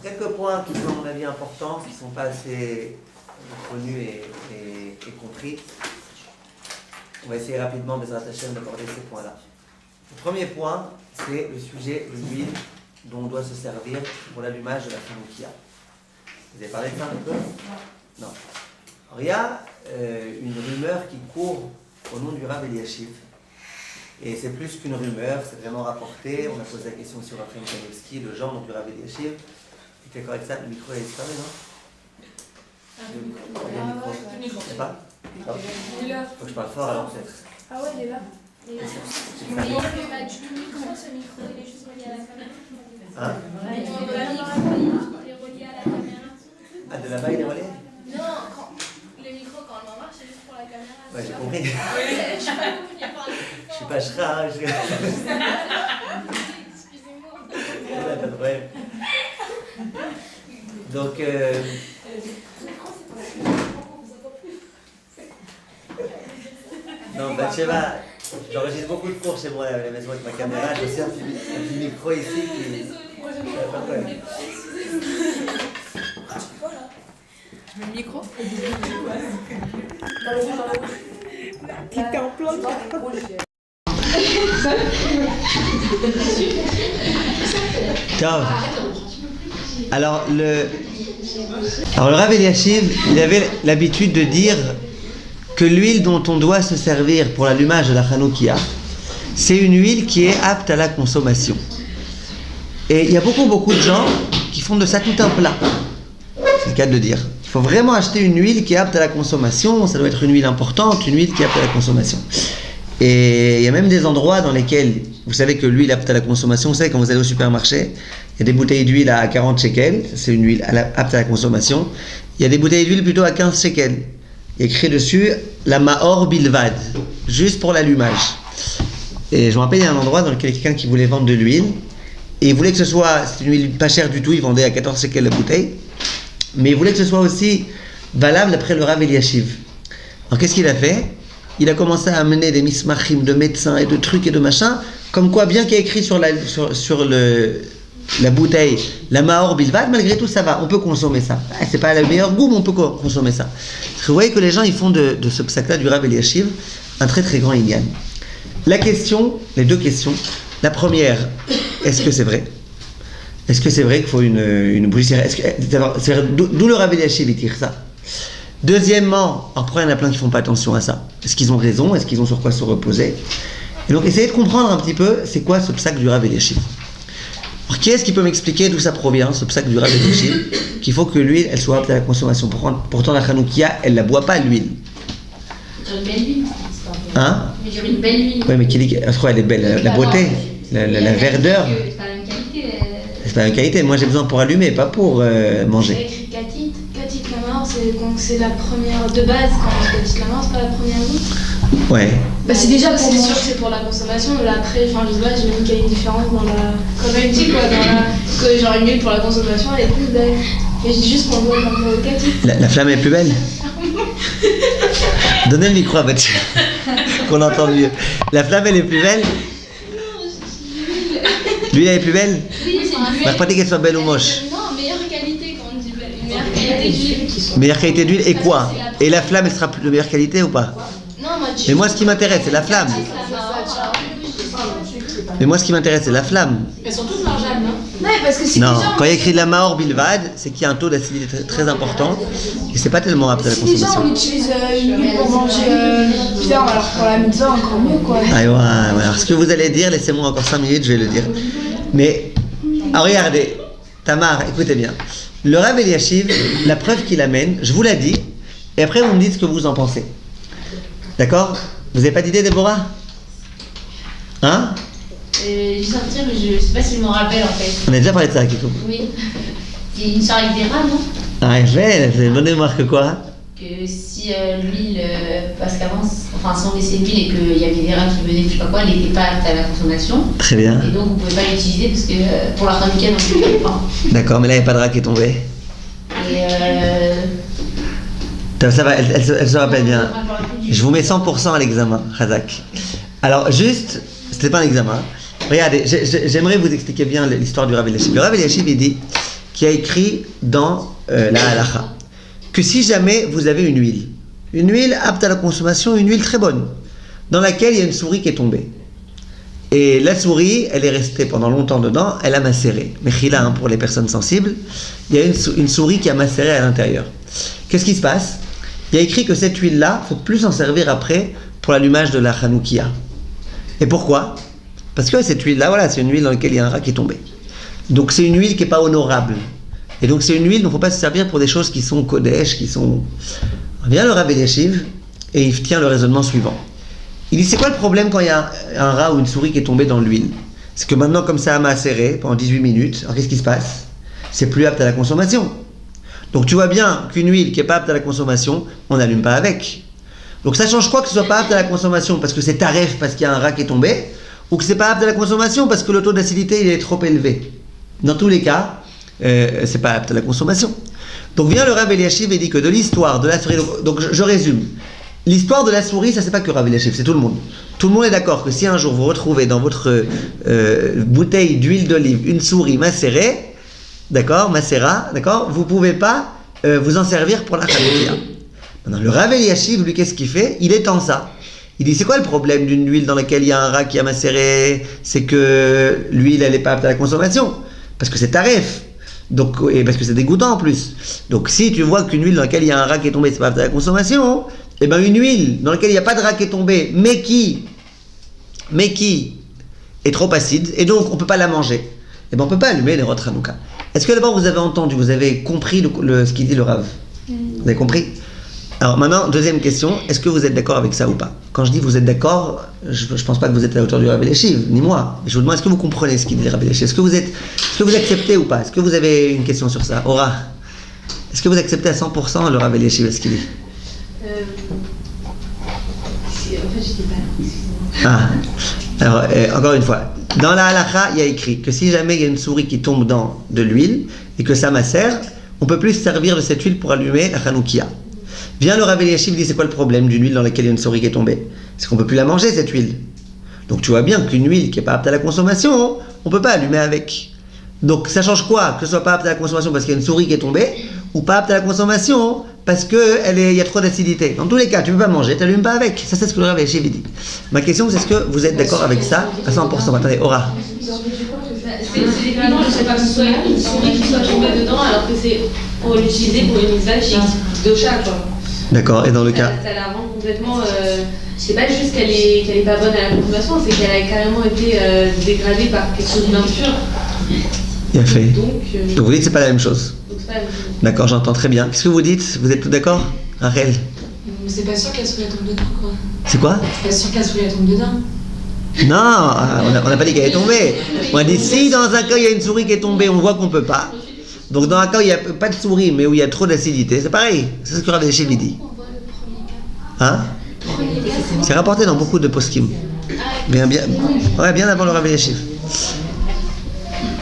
quelques points qui sont, à mon avis, importants, qui ne sont pas assez connus et compris. On va essayer rapidement, Bezrat Hashem, d'aborder ces points-là. Le premier point, c'est le sujet de l'huile dont on doit se servir pour l'allumage de la Hanoukia. Vous avez parlé de ça un peu ? Non. Alors, il y a une rumeur qui court au nom du Rav Eliashiv. Et c'est plus qu'une rumeur, c'est vraiment rapporté. On a posé la question sur Raphaël Kanevski, le genre du Rav Eliashiv. Tu es d'accord avec ça ? Le micro est disparu, non ? Le micro. Je sais pas ? Il est là. Faut que je parle fort alors peut-être. Ah ouais, il est là. Du micro, ce micro, il est juste relié à la caméra. Hein ? Le micro, il est relié à la caméra. Ah, de là-bas il est relié ? Non, le micro, quand on en marche, c'est juste pour la caméra. Ouais, j'ai compris. Je sais pas comment il parle. Je suis pas chra, hein, Excusez-moi. pas de problème. Donc, non, Bathsheba, j'enregistre beaucoup de cours chez moi à la maison avec ma caméra. Je sers un petit micro ici qui. Pas de problème. Je mets le micro. T'es en plein. Ciao. Alors le Rav Eliashiv, il avait l'habitude de dire que l'huile dont on doit se servir pour l'allumage de la Hanoukia, c'est une huile qui est apte à la consommation. Et il y a beaucoup de gens qui font de ça tout un plat. C'est le cas de le dire. Il faut vraiment acheter une huile qui est apte à la consommation. Ça doit être une huile importante, une huile qui est apte à la consommation. Et il y a même des endroits dans lesquels, vous savez que l'huile apte à la consommation, vous savez quand vous allez au supermarché, il y a des bouteilles d'huile à 40 shekels, c'est une huile apte à la consommation. Il y a des bouteilles d'huile plutôt à 15 shekels. Il y a écrit dessus la Maor Bilvad, juste pour l'allumage. Et je me rappelle, il y a un endroit dans lequel il y a quelqu'un qui voulait vendre de l'huile, et il voulait que ce soit, c'est une huile pas chère du tout, il vendait à 14 shekels la bouteille, mais il voulait que ce soit aussi valable d'après le Rav Eliashiv. Alors qu'est-ce qu'il a fait ? Il a commencé à amener des mismachim de médecins et de trucs et de machins, comme quoi, bien qu'il y ait écrit sur la bouteille, la Maor Bilvad, malgré tout ça va, on peut consommer ça. C'est pas le meilleur goût, mais on peut consommer ça. Parce que vous voyez que les gens, ils font de ce psaque-là, du Rav Eliashiv, un très très grand inyan. La question, les deux questions. La première, est-ce que c'est vrai ? Est-ce que c'est vrai qu'il faut une bougie ? D'où le Rav Eliashiv, il tire ça. Deuxièmement, alors pourquoi il y en a plein qui ne font pas attention à ça ? Est-ce qu'ils ont raison ? Est-ce qu'ils ont sur quoi se reposer ? Et donc essayez de comprendre un petit peu, c'est quoi ce psaque du Rav Eliashiv. Alors qui est-ce qui peut m'expliquer d'où ça provient, ce psaque du Rav Eliashiv, qu'il faut que l'huile, elle soit apte à la consommation. Pourtant la Hanoukia, elle ne la boit pas, l'huile. Une belle huile. Hein ? Mais j'ai une belle huile. Oui, mais qui dit qu'elle est belle, la beauté, la verdeur. C'est pas la même qualité. C'est pas la même qualité, moi j'ai besoin pour allumer, pas pour manger. J'ai écrit Katit Lamar, c'est la première de base. Quand Katit Lamar, c'est pas la première huile. Ouais. Bah c'est déjà c'est sûr que c'est pour la consommation, mais après, enfin je sais pas, j'ai vu qu'il y a une différence dans la community quoi, que genre une huile pour la consommation elle est plus belle. Mais je dis juste qu'on voit comme Katit. La flamme est plus belle. Donnez le micro à Baptiste, qu'on entend mieux. La flamme elle est plus belle. L'huile elle est plus belle. Oui, c'est une Bah, pas dit qu'elle soit belle ou moche. Non, meilleure qualité quand on dit belle. Une meilleure qualité d'huile. Meilleure qualité d'huile et quoi ? Et la flamme elle sera de meilleure qualité ou pas ? Non, moi, Mais moi ce qui m'intéresse c'est la flamme. Mais moi ce qui m'intéresse c'est la flamme. Elles sont toutes margeables, non ? Ouais, parce que c'est Non, déjà... quand il y a écrit de la Maor Bilvad, c'est qu'il y a un taux d'acidité très important et c'est pas tellement apte à la Si déjà consommation. on utilise une huile pour manger bien, alors pour la mitzvah encore mieux quoi. Ah ouais. Alors ce que vous allez dire, laissez-moi encore 5 minutes, je vais le dire. Mais, regardez, Tamar, écoutez bien. Le Rav Eliashiv, la preuve qu'il amène, je vous la dis, et après vous me dites ce que vous en pensez. D'accord ? Vous n'avez pas d'idée, Déborah ? Hein ? J'ai sorti, mais je sais pas si je me rappelle en fait. On a déjà parlé de ça, Kiko. Oui. C'est une soirée avec des rats, non ? Ah, je vais, vous avez une bonne mémoire que quoi ? Que si l'huile, parce qu'avant, enfin si on laissait l'huile et qu'il y avait des rats qui venaient, je sais pas quoi, elle n'était pas apte à la consommation. Très bien. Et donc vous pouvez pas l'utiliser parce que pour la Hanoukia, non plus. Enfin, D'accord, mais là il n'y a pas de rat qui est tombé. et Ça va, elle se rappelle bien. Je vous mets 100% à l'examen, Razak. Alors juste, c'était pas un examen. Regardez, j'aimerais vous expliquer bien l'histoire du Rav Eliashiv. Le Rav Eliashiv, il dit qui a écrit dans la halakha que si jamais vous avez une huile apte à la consommation, une huile très bonne, dans laquelle il y a une souris qui est tombée. Et la souris, elle est restée pendant longtemps dedans, elle a macéré. Mechila, pour les personnes sensibles, il y a une souris qui a macéré à l'intérieur. Qu'est-ce qui se passe? Il y a écrit que cette huile-là, il ne faut plus s'en servir après pour l'allumage de la Hanoukia. Et pourquoi? Parce que cette huile-là, voilà, c'est une huile dans laquelle il y a un rat qui est tombé. Donc c'est une huile qui n'est pas honorable. Et donc c'est une huile dont il ne faut pas se servir pour des choses qui sont kodesh, qui sont... Vient le Rav Eliashiv et il tient le raisonnement suivant. Il dit, c'est quoi le problème quand il y a un rat ou une souris qui est tombée dans l'huile? C'est que maintenant, comme ça a macéré pendant 18 minutes, alors qu'est-ce qui se passe? C'est plus apte à la consommation. Donc tu vois bien qu'une huile qui n'est pas apte à la consommation, on n'allume pas avec. Donc ça change quoi que ce soit pas apte à la consommation parce que c'est taref, parce qu'il y a un rat qui est tombé, ou que c'est pas apte à la consommation parce que le taux d'acidité il est trop élevé. Dans tous les cas, c'est pas apte à la consommation. Donc vient le Rav Eliashiv et dit que de l'histoire de la souris, donc je résume. L'histoire de la souris, ça c'est pas que Rav Eliashiv, c'est tout le monde. Tout le monde est d'accord que si un jour vous retrouvez dans votre bouteille d'huile d'olive une souris macérée, d'accord, macéra, d'accord, vous pouvez pas vous en servir pour la Hanoukia. Maintenant le Rav Eliashiv, lui, qu'est-ce qu'il fait? Il étend ça. Il dit, c'est quoi le problème d'une huile dans laquelle il y a un rat qui a macéré? C'est que l'huile, elle n'est pas apte à la consommation. Parce que c'est taref. Donc, et parce que c'est dégoûtant en plus. Donc si tu vois qu'une huile dans laquelle il y a un rat qui est tombé, c'est pas apte à la consommation, et bien une huile dans laquelle il n'y a pas de rat qui est tombé, mais qui est trop acide, et donc on ne peut pas la manger, et bien on ne peut pas allumer les rots Hanouka. Est-ce que d'abord vous avez entendu, vous avez compris ce qu'il dit le Rav? Vous avez compris? Alors maintenant, deuxième question, est-ce que vous êtes d'accord avec ça ou pas? Quand je dis vous êtes d'accord, je ne pense pas que vous êtes à la hauteur du Rav Eliashiv, ni moi. Je vous demande, est-ce que vous comprenez ce qu'il dit le Rav Eliashiv? Est-ce que vous acceptez ou pas? Est-ce que vous avez une question sur ça? Aura, est-ce que vous acceptez à 100% le Rav Eliashiv, ce qu'il dit? En fait, j'étais pas là. Ah, alors encore une fois, dans la halakha, il y a écrit que si jamais il y a une souris qui tombe dans de l'huile et que ça macère, on ne peut plus se servir de cette huile pour allumer la Hanoukia. Vient le Rav Eliashiv dit, c'est quoi le problème d'une huile dans laquelle il y a une souris qui est tombée? C'est qu'on ne peut plus la manger, cette huile. Donc tu vois bien qu'une huile qui n'est pas apte à la consommation, on ne peut pas allumer avec. Donc ça change quoi? Que ce soit pas apte à la consommation parce qu'il y a une souris qui est tombée, ou pas apte à la consommation parce qu'il y a trop d'acidité. Dans tous les cas, tu ne peux pas manger, tu n'allumes pas avec. Ça, c'est ce que le Rav Eliashiv dit. Ma question, c'est est-ce que vous êtes d'accord avec ça à 100%? Attendez, Aura. C'est évident, je sais pas que ce soit une souris qui soit tombée dedans alors que c'est pour l'utiliser pour une mitzvah de chat, quoi. D'accord, et dans le cas... Ça la rend complètement... c'est pas juste qu'elle est pas bonne à la consommation, c'est qu'elle a carrément été dégradée par quelque chose d'impur. Il a fait. Donc vous dites que c'est pas la même chose. donc c'est pas la même chose. D'accord, j'entends très bien. Qu'est-ce que vous dites? Vous êtes tous d'accord, Rachel? Mais c'est pas sûr que la souris tombe dedans, quoi. C'est quoi? C'est pas sûr que la souris tombe dedans. Non, on n'a pas dit qu'elle est tombée. On a dit si dans un cas il y a une souris qui est tombée, on voit qu'on peut pas. Donc dans un cas où il n'y a pas de souris, mais où il y a trop d'acidité, c'est pareil. C'est ce que Rav Eliashiv dit. Hein? C'est rapporté dans beaucoup de poskim. Bien avant le Rav Eliashiv.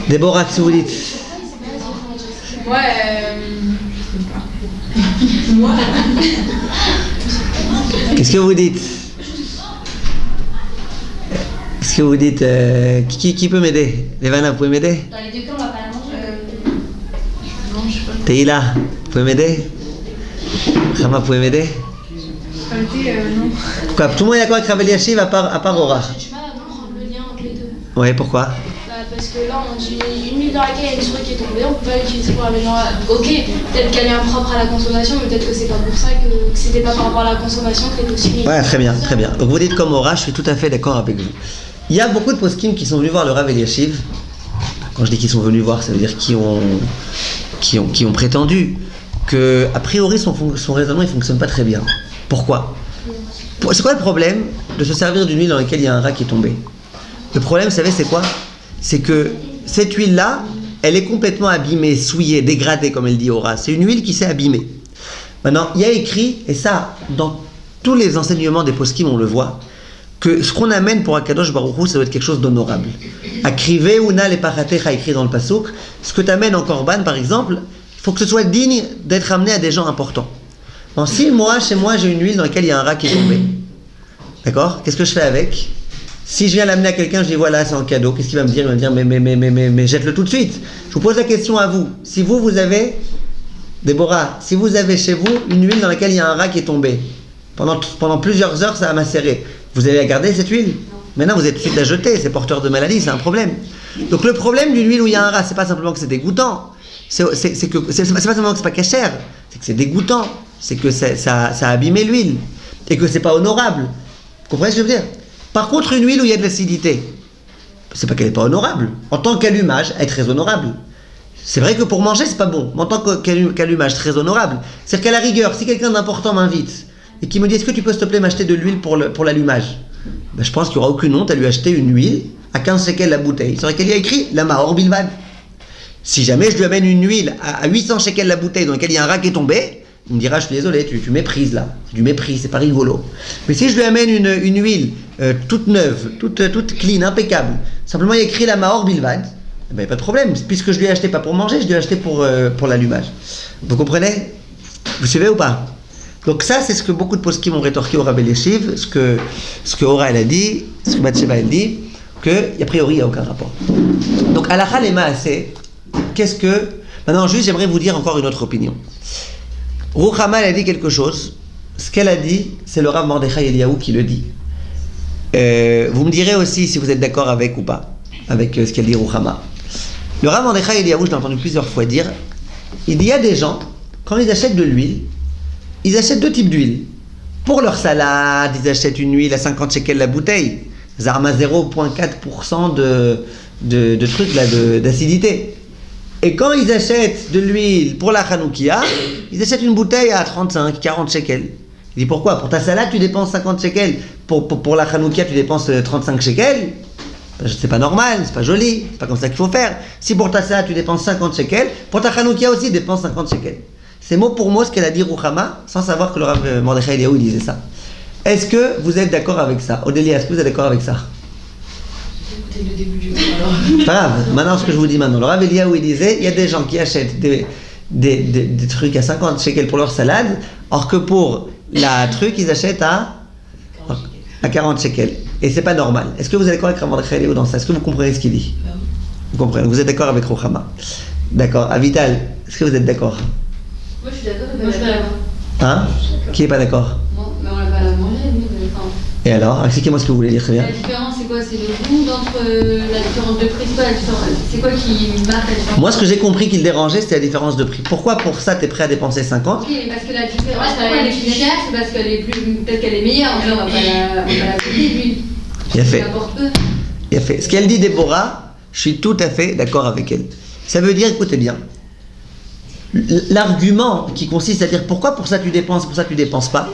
Déborah, qu'est-ce que vous dites? Moi, Qu'est-ce que vous dites? Qu'est-ce que vous dites? Qui peut m'aider? Levana, vous pouvez m'aider? Dans les deux cas, on va pas la manger. non, je sais pas. Teila, vous pouvez m'aider? Rama, vous pouvez m'aider? Non. Quoi, tout le monde est d'accord avec Rav Eliashiv à part Aura? J'ai du mal à comprendre le lien entre les deux. Ouais, pourquoi? Parce que là, on dit une huile dans laquelle il y a une souris qui est tombée, on peut pas l'utiliser pour améliorer. Ok, peut-être qu'elle est impropre à la consommation, mais peut-être que c'est pas pour ça que c'était pas par rapport à la consommation que les poskim. Ouais, très bien, très bien. Donc vous dites comme Aura, je suis tout à fait d'accord avec vous. Il y a beaucoup de poskim qui sont venus voir le Rav Eliashiv. Quand je dis qu'ils sont venus voir, ça veut dire qui ont prétendu que, a priori, son raisonnement il fonctionne pas très bien. Pourquoi? C'est quoi le problème de se servir d'une huile dans laquelle il y a un rat qui est tombé? Le problème, vous savez, c'est quoi? C'est que cette huile-là, elle est complètement abîmée, souillée, dégradée, comme elle dit Aura. C'est une huile qui s'est abîmée. Maintenant, il y a écrit, et ça, dans tous les enseignements des poskim, on le voit, que ce qu'on amène pour Akadosh Baruch Hu, ça doit être quelque chose d'honorable. Akrive una le paratecha écrit dans le pasuk, ce que tu amènes en korban, par exemple, il faut que ce soit digne d'être amené à des gens importants. En 6 mois, chez moi, j'ai une huile dans laquelle il y a un rat qui est tombé. D'accord? Qu'est-ce que je fais avec? Si je viens l'amener à quelqu'un, je dis voilà, c'est un cadeau, qu'est-ce qu'il va me dire? Il va me dire mais jette-le tout de suite. Je vous pose la question à vous. Si vous avez, Déborah, si vous avez chez vous une huile dans laquelle il y a un rat qui est tombé, pendant plusieurs heures, ça va macérer, vous allez la garder cette huile? Maintenant, vous êtes tout de suite la jeter, c'est porteur de maladie, c'est un problème. Donc le problème d'une huile où il y a un rat, c'est pas simplement que c'est dégoûtant, c'est pas simplement que c'est pas cachère, c'est que c'est dégoûtant, c'est que ça a abîmé l'huile, et que c'est pas honorable. Vous comprenez ce que je veux dire? Par contre, une huile où il y a de l'acidité, c'est pas qu'elle est pas honorable. En tant qu'allumage, elle est très honorable. C'est vrai que pour manger, c'est pas bon, mais en tant qu'allumage, très honorable. C'est-à-dire qu'à la rigueur, si quelqu'un d'important m'invite et qui me dit est-ce que tu peux s'il te plaît m'acheter de l'huile pour l'allumage, ben, je pense qu'il n'y aura aucune honte à lui acheter une huile à 15 shekels la bouteille. C'est vrai qu'elle y a écrit la Mahor Bilvad. Si jamais je lui amène une huile à 800 shekels la bouteille dans laquelle il y a un rat qui est tombé, il me dira je suis désolé, tu méprises là. C'est du mépris, c'est pas rigolo. Mais si je lui amène une huile toute neuve, toute clean, impeccable, simplement il y a écrit la Mahor Bilvad, il n'y a pas de problème. Puisque je lui ai acheté pas pour manger, je lui ai acheté pour l'allumage. Vous comprenez? Vous suivez ou pas? Donc ça, c'est ce que beaucoup de poskim ont rétorqué au Rabbi Yeshiv, ce que Ora elle a dit, ce que Bathsheba elle dit, que a priori il n'y a aucun rapport. Donc halakha lema assez, qu'est-ce que... Maintenant juste j'aimerais vous dire encore une autre opinion. Ruchama elle a dit quelque chose, ce qu'elle a dit, c'est le Rav Mordechai Eliyahu qui le dit. Vous me direz aussi si vous êtes d'accord avec ou pas, avec ce qu'elle dit Ruchama. Le Rav Mordechai Eliyahu, je l'ai entendu plusieurs fois dire, il y a des gens, quand ils achètent de l'huile, ils achètent deux types d'huile. Pour leur salade, ils achètent une huile à 50 shekels la bouteille. Zarma 0,4% de trucs là, d'acidité. Et quand ils achètent de l'huile pour la Hanoukia, ils achètent une bouteille à 35, 40 shekels. Il dit pourquoi? Pour ta salade, tu dépenses 50 shekels. Pour la Hanoukia, tu dépenses 35 shekels. C'est pas normal, c'est pas joli, c'est pas comme ça qu'il faut faire. Si pour ta salade, tu dépenses 50 shekels, pour ta Hanoukia aussi, dépense 50 shekels. C'est mot pour mot ce qu'elle a dit Ruchama, sans savoir que le Rav Mordechai Eliyahu disait ça. Est-ce que vous êtes d'accord avec ça? Odélia, est-ce que vous êtes d'accord avec ça? J'ai écouté le début du mot alors. Pas grave, maintenant ce que je vous dis maintenant. Le Rav Eliyahu il disait, il y a des gens qui achètent des trucs à 50 shekels pour leur salade, or que pour la truc, ils achètent à 40 shekels. Et c'est pas normal. Est-ce que vous êtes d'accord avec Rav Mordechai Eliyahu dans ça? Est-ce que vous comprenez ce qu'il dit? Vous comprenez? Vous êtes d'accord avec Ruchama? D'accord. Avital, est-ce que vous êtes d'accord? Moi je suis d'accord, mais Moi, je suis pas d'accord. Hein? Qui est pas d'accord? Mais on l'a pas mangé, oui. Et alors, expliquez-moi ce que vous voulez dire très bien. La différence, c'est quoi? C'est le goût entre la différence de prix. C'est quoi la différence? C'est quoi qui marque la différence? Moi, ce que j'ai compris qu'il dérangeait, c'était la différence de prix. Pourquoi pour ça, tu es prêt à dépenser 50? Oui, mais parce que la différence, elle est plus chère, c'est parce qu'elle est plus. Peut-être qu'elle est meilleure, mais on va pas la payer, lui. Il a fait. N'importe peu. Il a fait. Ce qu'elle dit, Déborah, je suis tout à fait d'accord avec elle. Ça veut dire, écoutez bien, l'argument qui consiste à dire pourquoi pour ça tu dépenses, pour ça tu dépenses pas,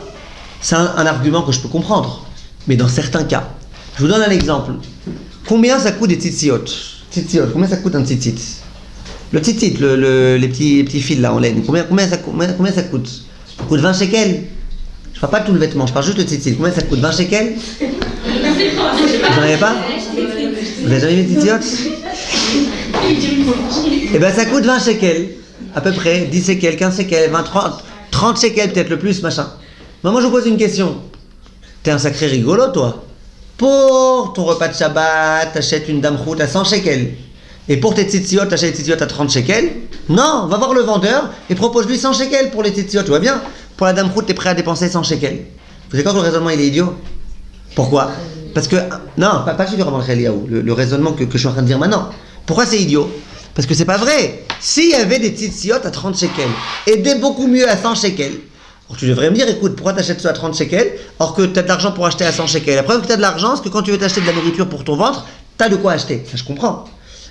c'est un argument que je peux comprendre. Mais dans certains cas, je vous donne un exemple. Combien ça coûte des tzitziot? Combien ça coûte un tzitzit? Le tzitzit, les petits fils là en laine, combien ça coûte? Ça coûte 20 shekels. Je parle pas de tout le vêtement, je parle juste de tzitzit. Combien ça coûte? 20 shekels? Vous n'en avez pas? Vous n'avez jamais vu tzitzit? Eh bien ça coûte 20 shekels, à peu près, 10 shekels, 15 shekels, 20, 30 shekels peut-être le plus, machin. Mais moi je vous pose une question. T'es un sacré rigolo toi. Pour ton repas de Shabbat, t'achètes une damchout à 100 shekels. Et pour tes tzitziot, t'achètes les tzitziot à 30 shekels. Non, va voir le vendeur et propose-lui 100 shekels pour les tzitziot, tu vois bien. Pour la damchout, t'es prêt à dépenser 100 shekels. Vous savez quoi que le raisonnement il est idiot? Pourquoi? Parce que, non, pas celui du Rav Mordechai Eliyahu, le raisonnement que je suis en train de dire maintenant. Pourquoi c'est idiot? Parce que c'est pas vrai. S'il y avait des tzitziot à 30 shekels et des beaucoup mieux à 100 shekels, alors tu devrais me dire, écoute, pourquoi t'achètes ça à 30 shekels alors que t'as de l'argent pour acheter à 100 shekels? La preuve que t'as de l'argent, c'est que quand tu veux t'acheter de la nourriture pour ton ventre, t'as de quoi acheter. Ça, je comprends.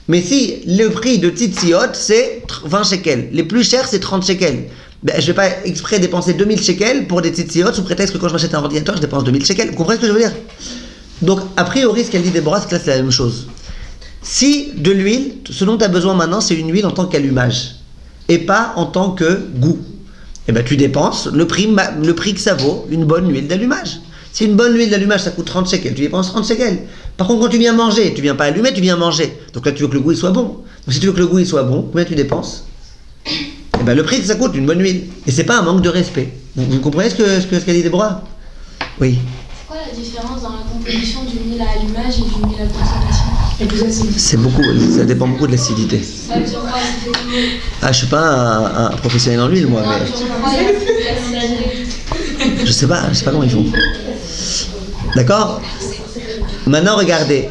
Mais si le prix de tzitziot, c'est 20 shekels, les plus chers, c'est 30 shekels, ben, je vais pas exprès dépenser 2000 shekels pour des tzitziot sous prétexte que quand je m'achète un ordinateur, je dépense 2000 shekels. Vous comprenez ce que je veux dire? Donc, a priori, ce qu'elle dit Déborah, c'est que là, c'est la même chose. Si de l'huile, ce dont tu as besoin maintenant, c'est une huile en tant qu'allumage et pas en tant que goût, eh ben tu dépenses le prix que ça vaut une bonne huile d'allumage. Si une bonne huile d'allumage ça coûte 30 shekels, tu dépenses 30 shekels. Par contre, quand tu viens manger, tu viens pas allumer, tu viens manger. Donc là, tu veux que le goût il soit bon. Donc si tu veux que le goût il soit bon, combien tu dépenses? Eh ben le prix que ça coûte une bonne huile. Et c'est pas un manque de respect. Donc, vous comprenez ce qu'a dit Déborah? Oui. C'est quoi la différence dans la composition du mil à allumage et du mil à consommation? Et plus acide. Ça dépend beaucoup de l'acidité. Ça veut dire quoi? Ça fait combien? Ah, je suis pas un professionnel en l'huile, moi, Non, mais sur le croix, il y a plus d'acide. je sais pas comment ils font. D'accord? Maintenant, regardez.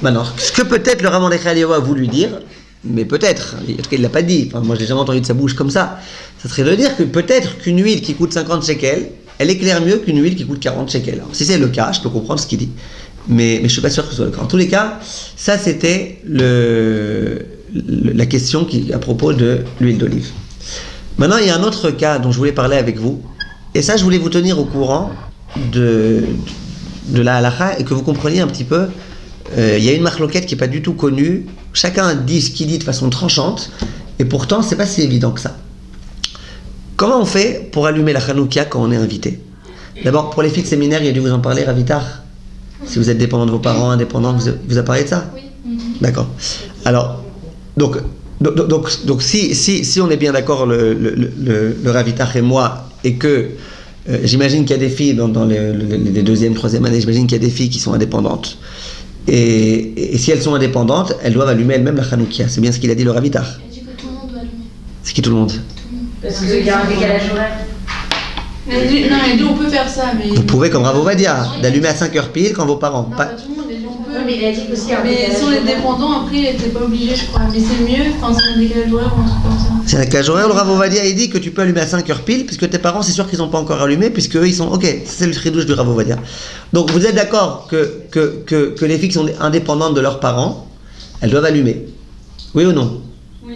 Maintenant, ce que peut-être le Rav Mordechai Eliyahu a voulu dire, mais peut-être, en tout cas il l'a pas dit, enfin, moi je l'ai jamais entendu de sa bouche comme ça serait de dire que peut-être qu'une huile qui coûte 50 shekels, elle éclaire mieux qu'une huile qui coûte 40 shekels. Alors, si c'est le cas, je peux comprendre ce qu'il dit, mais je suis pas sûr que ce soit le cas. En tous les cas, ça c'était la question à propos de l'huile d'olive. Maintenant, il y a un autre cas dont je voulais parler avec vous, et ça je voulais vous tenir au courant de la halakha et que vous compreniez un petit peu. Il y a une marloquette qui n'est pas du tout connue. Chacun dit ce qu'il dit de façon tranchante, et pourtant c'est pas si évident que ça. Comment on fait pour allumer la Hanoukia quand on est invité? D'abord, pour les filles de séminaire, il a dû vous en parler, Ravitar. Si vous êtes dépendant de vos parents, indépendant, vous a parlé de ça? Oui. D'accord. Alors, donc si on est bien d'accord, le Ravitar et moi, et que j'imagine qu'il y a des filles dans les deuxième, troisième années, j'imagine qu'il y a des filles qui sont indépendantes. Et si elles sont indépendantes, elles doivent allumer elles-mêmes la Hanoukia. C'est bien ce qu'il a dit le Ravitar. Il a dit que tout le monde doit allumer. C'est qui tout le monde? Parce qu'il y a un décalage horaire. Non, mais nous on peut faire ça, mais. Vous pouvez, comme Rav Ovadia, d'allumer à 5h pile quand vos parents. Non, Pas- pas tout le monde, les gens Oui, peuvent. mais il a dit aussi un Mais décalage si on est horaire. dépendant, après, t'es pas obligé, je crois. Mais c'est mieux quand c'est un décalage horaire ou un truc comme ça. C'est un décalage horaire, le Rav Ovadia, il dit que tu peux allumer à 5h pile, puisque tes parents, c'est sûr qu'ils n'ont pas encore allumé, puisque eux, ils sont. Ok, c'est le tridouche du Rav Ovadia. Donc vous êtes d'accord que les filles qui sont indépendantes de leurs parents, elles doivent allumer? Oui ou non? Oui.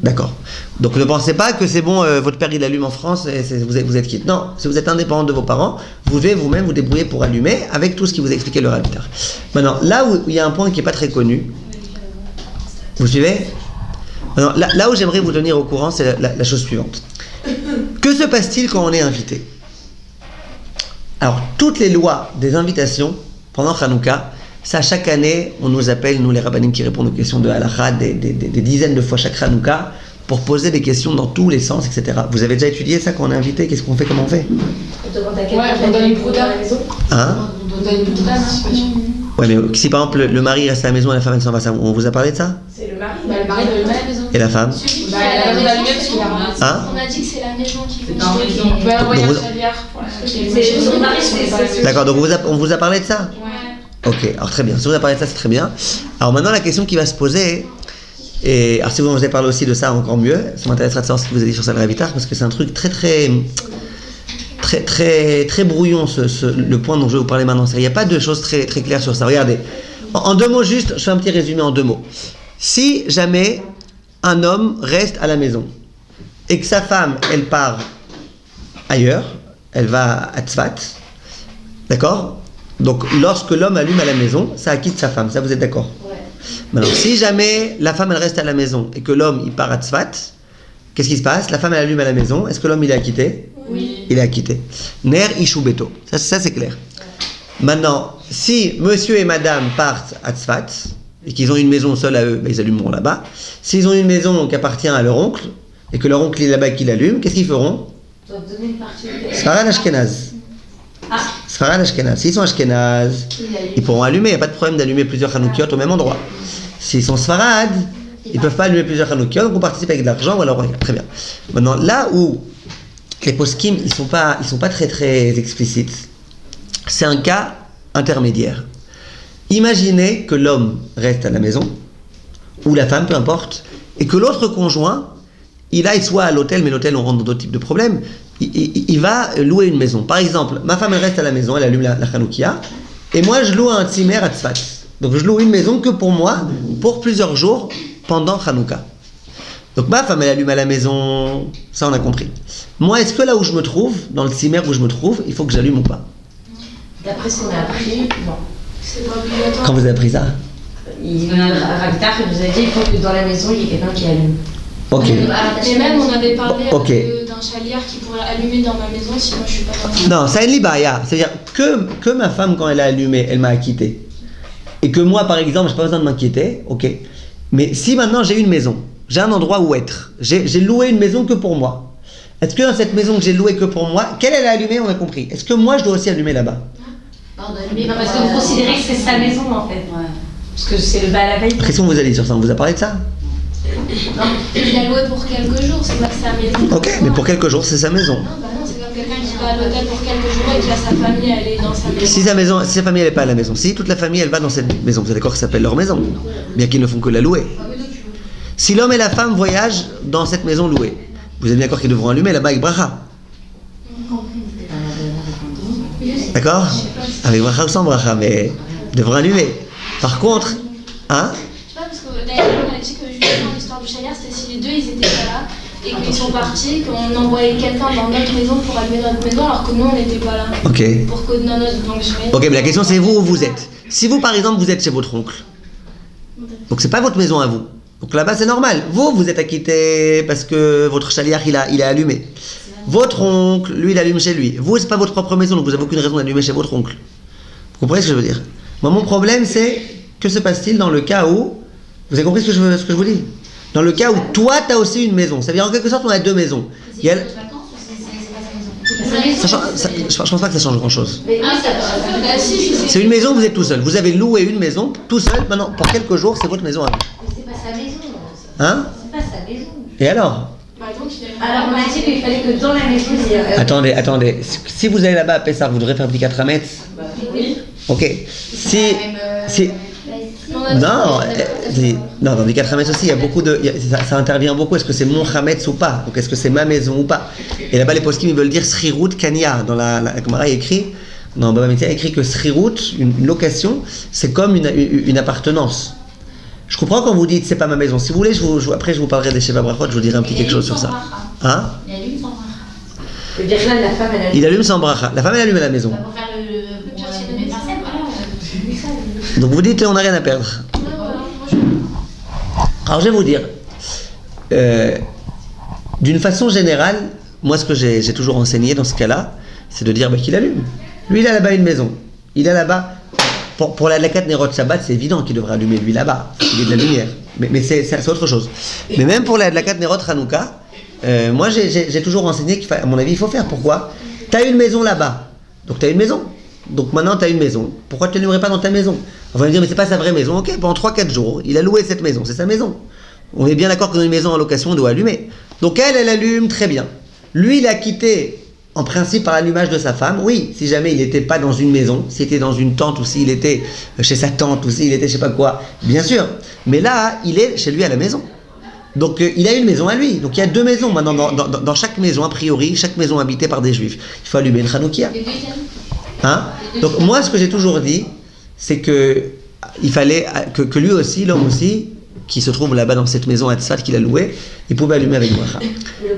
D'accord. Donc ne pensez pas que c'est bon, votre père il allume en France et vous êtes quitte. Non, si vous êtes indépendant de vos parents, vous devez vous-même vous débrouiller pour allumer avec tout ce qui vous a expliqué le Ravitar. Maintenant, là où il y a un point qui n'est pas très connu, vous suivez? Maintenant, là où j'aimerais vous tenir au courant, c'est la chose suivante. Que se passe-t-il quand on est invité? Alors, toutes les lois des invitations pendant Hanouka, ça, chaque année, on nous appelle, nous les rabbinim qui répondent aux questions de halakha, des dizaines de fois chaque Hanouka, pour poser des questions dans tous les sens, etc. Vous avez déjà étudié ça quand on est invité? Qu'est-ce qu'on fait? Comment on fait? On demande à quelqu'un Ouais, on donne d'allumer une pour prouta. la maison. Hein? On donne une boutade, je suis pas sûre. Ouais, mais si par exemple le mari reste à la maison et la femme elle s'en va, on vous a parlé de ça? C'est le mari. Bah, le mari doit le mettre à la maison. Et la femme? Celui qui Bah, est à elle la a maison, allumé parce c'est qu'il a son- rien. Hein? On a dit que c'est la maison qui fait Dans la le maison. truc. On peut envoyer Donc un vous- chaliard pour la C'est son mari, c'est D'accord, donc on vous a parlé de ça? Ouais. Ok, alors très bien. Si on vous a parlé de ça, c'est très bien. Alors maintenant, la question qui va se poser, et alors si vous en avez parlé aussi de ça, encore mieux, ça m'intéressera de savoir ce que vous avez dit sur ça le Ravitar, parce que c'est un truc très brouillon, le point dont je vais vous parler maintenant. Il n'y a pas de choses très claires sur ça. Regardez, en deux mots juste, je fais un petit résumé en deux mots. Si jamais un homme reste à la maison, et que sa femme, elle part ailleurs, elle va à Tzfat, d'accord? Donc, lorsque l'homme allume à la maison, ça acquitte sa femme. Ça, vous êtes d'accord? Ouais. Maintenant, si jamais la femme, elle reste à la maison et que l'homme, il part à Tzfat, qu'est-ce qui se passe? La femme, elle allume à la maison. Est-ce que l'homme, il est acquitté? Oui. Il est acquitté. Ner ishu beto. Ça, c'est clair. Maintenant, si monsieur et madame partent à Tzfat et qu'ils ont une maison seule à eux, ben, ils allumeront là-bas. S'ils ont une maison qui appartient à leur oncle et que leur oncle est là-bas et qu'il allume, qu'est-ce qu'ils feront? On doit donner une partie de Sfarad Ashkenaz. Sfarad Ashkenaz. S'ils sont Ashkenaz, ils pourront allumer. Il n'y a pas de problème d'allumer plusieurs Hanoukiot au même endroit. S'ils sont Sfarad, ils ne peuvent pas allumer plusieurs Hanoukiot, donc on participe avec de l'argent ou alors très bien. Maintenant, là où les poskim, ils sont pas très explicites, c'est un cas intermédiaire. Imaginez que l'homme reste à la maison, ou la femme, peu importe, et que l'autre conjoint, il aille soit à l'hôtel, mais l'hôtel, on rentre dans d'autres types de problèmes, il va louer une maison. Par exemple, ma femme, elle reste à la maison, elle allume la Hanoukia, et moi, je loue un tzimer à Tzfat. Donc, je loue une maison que pour moi, pour plusieurs jours, pendant Hanouka. Donc, ma femme, elle allume à la maison, ça, on a compris. Moi, est-ce que là où je me trouve, dans le tzimer où je me trouve, il faut que j'allume ou pas? D'après ce qu'on a appris, non. C'est pas obligatoire. Quand vous avez appris ça? Il y en a un Ravitar qui nous a dit qu'il faut que dans la maison, il y ait quelqu'un qui allume. Ok. Mais même, on avait parlé Ok. d'un chaliard qui pourrait allumer dans ma maison si moi je suis pas dans Non, ça une libaya. C'est-à-dire que ma femme, quand elle a allumé, elle m'a acquitté. Et que moi, par exemple, j'ai pas besoin de m'inquiéter, ok. Mais si maintenant j'ai une maison, j'ai un endroit où être, j'ai loué une maison que pour moi. Est-ce que dans cette maison que j'ai louée que pour moi, qu'elle a allumé, on a compris. Est-ce que moi je dois aussi allumer là-bas? Pardonne-moi. Non, parce que vous considérez que c'est sa maison en fait. Ouais. Parce que c'est le bal à veille. Qu'est-ce qu'on vous a dit sur ça? On vous a parlé de ça? Il a loué pour quelques jours, c'est pas que sa maison. Ok, mais pour quelques jours, c'est sa maison. Non, bah non, c'est comme quelqu'un qui va à l'hôtel pour quelques jours et qui a sa famille, elle est dans sa maison. Si sa famille elle n'est pas à la maison, si toute la famille elle va dans cette maison, vous êtes d'accord que ça s'appelle leur maison, bien qu'ils ne font que la louer. Si l'homme et la femme voyagent dans cette maison louée, vous êtes bien d'accord qu'ils devront allumer là-bas avec bracha. D'accord? Avec bracha ou sans bracha, mais ils devront allumer. Par contre, hein? Je sais pas, parce que d'ailleurs, on a dit que justement l'histoire du chalier, c'était si les deux ils étaient pas là et qu'ils sont partis, qu'on envoyait quelqu'un dans notre maison pour allumer notre maison alors que nous on n'était pas là. Ok. Pour que dans notre. Donc je vais. Ok, mais la question c'est vous où vous êtes. Si vous par exemple vous êtes chez votre oncle, donc c'est pas votre maison à vous. Donc là-bas c'est normal. Vous êtes acquitté parce que votre chaliar il a allumé. Votre oncle, lui il allume chez lui. Vous c'est pas votre propre maison donc vous avez aucune raison d'allumer chez votre oncle. Vous comprenez ce que je veux dire? Moi mon problème c'est que se passe-t-il dans le cas où vous avez compris ce que je vous dis? Dans le cas où toi tu as aussi une maison. Ça veut dire en quelque sorte on a deux maisons. Il y a... Je pense pas que ça change grand-chose. C'est une maison, vous êtes tout seul. Vous avez loué une maison, tout seul. Maintenant, pour quelques jours, c'est votre maison à vous. C'est pas sa maison. Hein? C'est pas sa maison. Et alors? Alors on a dit qu'il fallait que dans la maison il y ait. Attendez. Si vous allez là-bas à Pessar, vous devrez faire Bdikat Hametz. Oui. Ok. Si... Non, dans Bdikat Hametz aussi, il y a beaucoup de... Ça intervient beaucoup. Est-ce que c'est mon Hametz ou pas? Donc est-ce que c'est ma maison ou pas? Et là-bas, les poskim, ils veulent dire Srirut Kanya. Dans la Gemara, il y a écrit... Dans Baba Metzia, il y a écrit que Srirut, une location, c'est comme une appartenance. Je comprends quand vous dites c'est pas ma maison. Si vous voulez, après je vous parlerai des Sheva Brachot, je vous dirai un petit quelque chose sur ça. Hein? Il allume sans bracha. Je veux dire là, la femme elle a. Il allume sans bracha. La femme elle allume à la maison. Pour faire le médecin, voilà. Donc vous dites on n'a rien à perdre. Alors je vais vous dire, d'une façon générale, moi ce que j'ai toujours enseigné dans ce cas-là, c'est de dire qu'il allume. Lui il a là-bas une maison. Il a là-bas. Pour la Adlakat Nerot Shabbat, c'est évident qu'il devrait allumer lui là-bas. Il est de la lumière. Mais c'est autre chose. Mais même pour la Adlakat Nerot Hanouka, moi j'ai toujours enseigné qu'à mon avis il faut faire. Pourquoi? Tu as une maison là-bas. Donc tu as une maison. Donc maintenant tu as une maison. Pourquoi tu ne l'allumerais pas dans ta maison? On va me dire mais c'est pas sa vraie maison. Ok, pendant 3-4 jours, il a loué cette maison. C'est sa maison. On est bien d'accord que dans une maison en location, on doit allumer. Donc elle allume très bien. Lui, il a quitté en principe par l'allumage de sa femme, oui, si jamais il n'était pas dans une maison, s'il était dans une tente ou s'il était chez sa tante ou s'il était je sais pas quoi, bien sûr. Mais là, il est chez lui à la maison. Donc il a une maison à lui. Donc il y a deux maisons maintenant dans chaque maison, a priori, chaque maison habitée par des juifs. Il faut allumer une Hanoukia. Hein? Donc moi, ce que j'ai toujours dit, c'est que il fallait que lui aussi, l'homme aussi, qui se trouve là-bas dans cette maison à Tzfat qu'il a louée, il pouvait allumer avec bracha.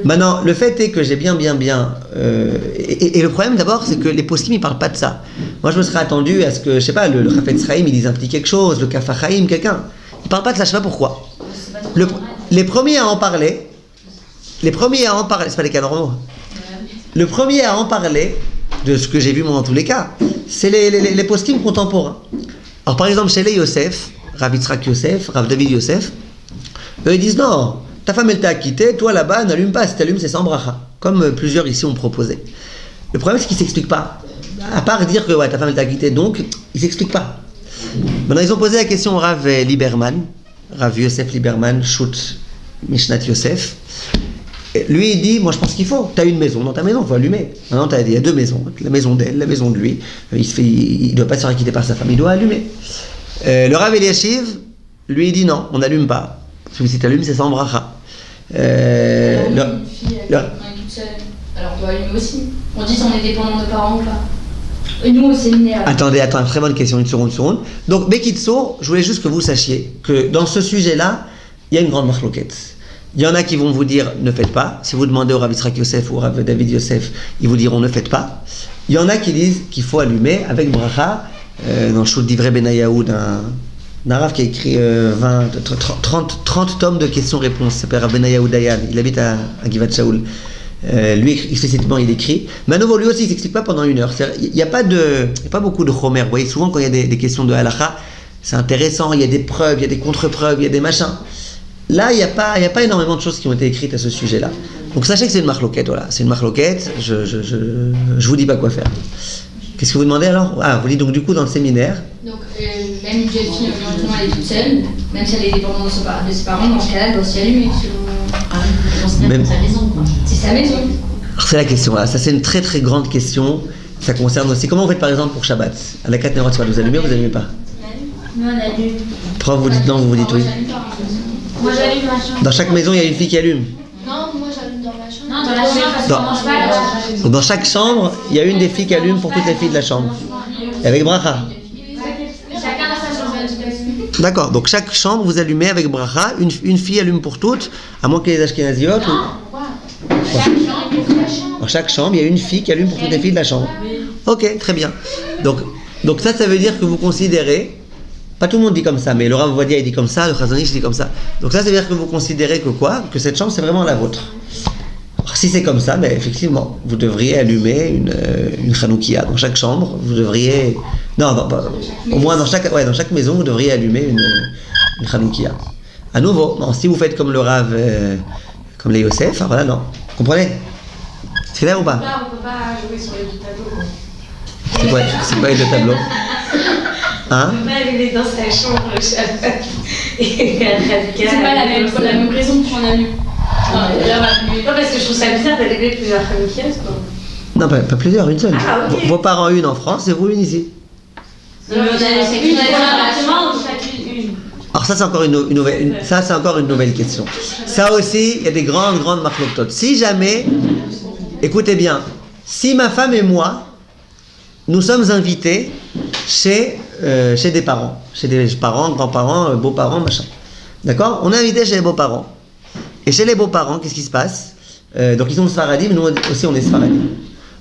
Maintenant, le fait est que j'ai bien... et le problème d'abord, c'est que les poskim, ils parlent pas de ça. Moi, je me serais attendu à ce que, je sais pas, le Chafetz Chaim, il dise un petit quelque chose, le Kaf HaChaim, quelqu'un. Ils parlent pas de ça, je sais pas pourquoi. Les premiers à en parler, c'est pas les cas normaux. Le premier à en parler, de ce que j'ai vu moi dans tous les cas, c'est les poskim contemporains. Alors par exemple, chez les Yosef, Rav Yitzhak Yosef, Rav David Yosef, eux ils disent non, ta femme elle t'a acquitté, toi là-bas n'allume pas, si t'allumes c'est sans bracha, comme plusieurs ici ont proposé. Le problème c'est qu'ils ne s'expliquent pas, à part dire que ouais, ta femme elle t'a acquitté, donc ils ne s'expliquent pas. Maintenant ils ont posé la question au Rav Lieberman, Rav Yosef Lieberman, Shoot Mishnat Yosef. Et lui il dit, moi je pense qu'il faut, t'as une maison, dans ta maison il faut allumer. Maintenant il y a deux maisons, la maison d'elle, la maison de lui, il ne doit pas se faire acquitter par sa femme, il doit allumer. Le Rav Eliashiv, lui il dit non, on n'allume pas. Parce que si tu allumes, c'est sans bracha. Alors on doit allumer aussi. On dit si on est dépendant de parents ou pas. Et nous au séminaire. Attendez, très bonne question, une seconde. Donc, Bekitsour, je voulais juste que vous sachiez que dans ce sujet-là, il y a une grande marloquette. Il y en a qui vont vous dire ne faites pas. Si vous demandez au Rav Yitzhak Yosef ou au Rav David Yosef, ils vous diront ne faites pas. Il y en a qui disent qu'il faut allumer avec bracha. Dans le Shoot d'Ivrei Benayahu d'un Rav qui a écrit 30 tomes de questions-réponses. Il s'appelle Rav Benayahu Dayan. Il habite à Givat Shaul. Lui, explicitement, il écrit. Mais à nouveau, lui aussi, il ne s'explique pas pendant 1 heure. Il n'y a pas beaucoup de chomer. Vous voyez, souvent, quand il y a des questions de halakha, c'est intéressant. Il y a des preuves, il y a des contre-preuves, il y a des machins. Là, il n'y a pas énormément de choses qui ont été écrites à ce sujet-là. Donc, sachez que c'est une marloquette. Voilà. C'est une marloquette. Je ne vous dis pas quoi faire. Qu'est-ce que vous demandez alors? Ah, vous dites donc du coup dans le séminaire. Donc, même une jeune fille, malheureusement, elle est toute seule, même si elle est dépendante de ses parents, dans ce cas-là, elle doit s'y allumer, selon Même- sa maison, quoi. C'est sa maison. Alors c'est la question là, ça c'est une très très grande question. Ça concerne aussi, comment vous faites par exemple pour Shabbat? À la 4 Nerot Shabbat, vous allumez ou vous allumez pas? Nous, on allume. Pourquoi vous dites non, vous dites oui? Moi, j'allume ma chambre. Dans chaque maison, il y a une fille qui allume. Non, moi j'allume dans ma chambre. Non, dans la chambre, parce Dans- qu'on mange pas là. Donc dans chaque chambre, il y a une des filles qui allume pour toutes les filles de la chambre. Et avec bracha. Chacun dans sa chambre. D'accord, donc chaque chambre vous allumez avec bracha, une fille allume pour toutes, à moins qu'il y ait des ashkénaziotes. Dans chaque chambre, il y a une fille qui allume pour toutes les filles de la chambre. Ok, très bien. Donc ça veut dire que vous considérez, pas tout le monde dit comme ça, mais le Rav Ovadia il dit comme ça, le Chazon Ish dit comme ça. Donc ça veut dire que vous considérez que quoi? Que cette chambre c'est vraiment la vôtre. Alors, si c'est comme ça, mais effectivement, vous devriez allumer une Hanoukia dans chaque chambre. Vous devriez, non, au moins dans chaque maison, vous devriez allumer une Hanoukia. À nouveau, non, si vous faites comme le Rav, comme les Yosef, alors voilà, non. Comprenez? C'est clair ou pas? Là, on peut pas jouer sur les deux tableaux. C'est quoi les deux tableaux? Hein? On peut pas allumer dans sa chambre le Shabbat. Et C'est pas la même raison qu'on allume. Non, parce que je trouve ça bizarre d'allumer plusieurs Hanoukias, quoi. Non, pas plusieurs, une seule. Ah, ok. Vos parents une en France et vous une ici. Non, mais on a une appartement, on chacune une. Alors ça c'est encore ça c'est encore une nouvelle question. Ça aussi, il y a des grandes marloktot. Si jamais, écoutez bien, si ma femme et moi, nous sommes invités chez des parents, grands-parents, beaux-parents, machin. D'accord? On est invités chez les beaux-parents. Et chez les beaux-parents, qu'est-ce qui se passe? Donc ils sont sfaradim, nous aussi on est sfaradim.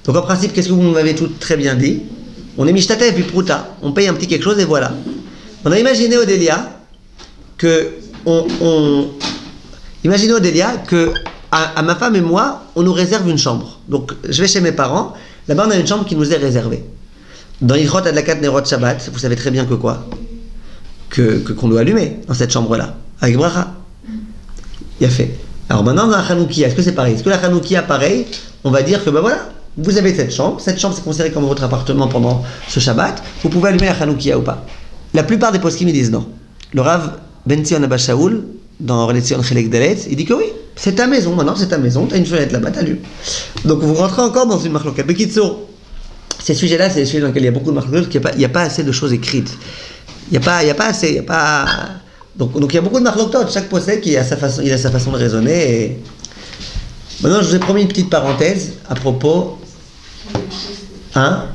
Donc en principe, qu'est-ce que vous m'avez tout très bien dit? On est mishtatef puis prouta, on paye un petit quelque chose et voilà. On a imaginé Odélia que imaginez Odélia que à ma femme et moi, on nous réserve une chambre. Donc je vais chez mes parents, là-bas on a une chambre qui nous est réservée. Dans l'Ilchot Adlakat Nerot Shabbat, vous savez très bien que quoi? Qu'on doit allumer dans cette chambre-là, avec bracha. Il a fait. Alors maintenant dans la Hanoukia, est-ce que c'est pareil? Est-ce que la Hanoukia pareil? On va dire que ben voilà, vous avez cette chambre c'est considéré comme votre appartement pendant ce Shabbat, vous pouvez allumer la Hanoukia ou pas? La plupart des poskim ils disent non. Le Rav Ben Zion Abba Shaul, dans Reletzion Chelek Dalet, il dit que oui, c'est ta maison, maintenant c'est ta maison, tu as une fenêtre là-bas, t'allumes. Donc vous rentrez encore dans une marloquette. Bekitsour, ces sujets-là, c'est des sujets dans lesquels il y a beaucoup de marloquettes, il n'y a pas assez de choses écrites. Il n'y a pas assez. Donc il y a beaucoup de marloquettes, chaque possède il a sa façon de raisonner. Et... Maintenant, je vous ai promis une petite parenthèse à propos. Hein?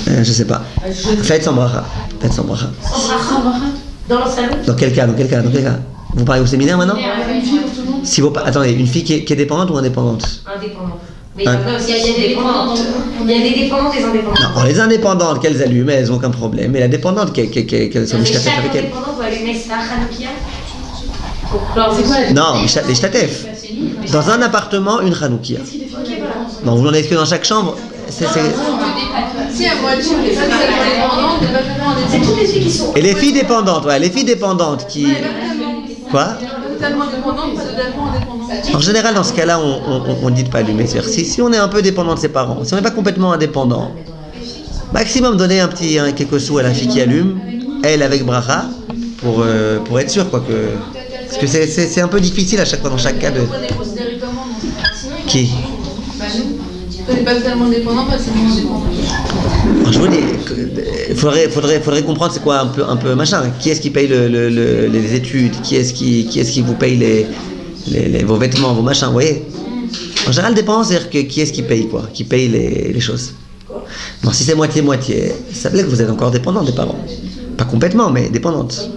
Je sais pas. Faites sans bracha. Dans le salon. Dans quel cas? Vous parlez au séminaire maintenant? Si vous attendez, une fille qui est dépendante ou indépendante? Indépendante. Mais il y en a aussi, il y a des dépendantes. Il y a des dépendantes et des indépendantes. Non, alors les indépendantes qu'elles allument, elles n'ont aucun problème. Mais la dépendante qu'elles sont mishtatef avec elle. Chaque indépendant doit allumer sa Hanoukia. C'est quoi la Non, les shtatef. Dans un appartement, une Hanoukia. Non, vous n'en avez que dans chaque chambre. Si, à moitié, les femmes indépendantes, les femmes indépendantes. C'est toutes les filles qui sont. Et les filles dépendantes, ouais, les filles dépendantes qui. Quoi? Totalement indépendantes, pas totalement indépendantes. En général, dans ce cas-là, on ne dit de pas allumer. C'est-à-dire, si on est un peu dépendant de ses parents, si on n'est pas complètement indépendant, maximum donner quelques sous à la fille qui allume, elle avec bracha, pour être sûr, quoi, que. Parce que c'est un peu difficile à chaque fois, dans chaque cas de. On est considéré comment dans ce cas-là? Qui? On n'est pas totalement dépendant, pas totalement indépendant. Alors, je vous dis, faudrait comprendre c'est quoi un peu machin. Qui est-ce qui paye les études? Qui est-ce qui vous paye vos vêtements, vos machins, vous voyez? En général, dépendant, c'est-à-dire que qui est-ce qui paye quoi? Qui paye les choses? Bon, si c'est moitié-moitié, ça veut dire que vous êtes encore dépendant des parents. Pas complètement, mais dépendante.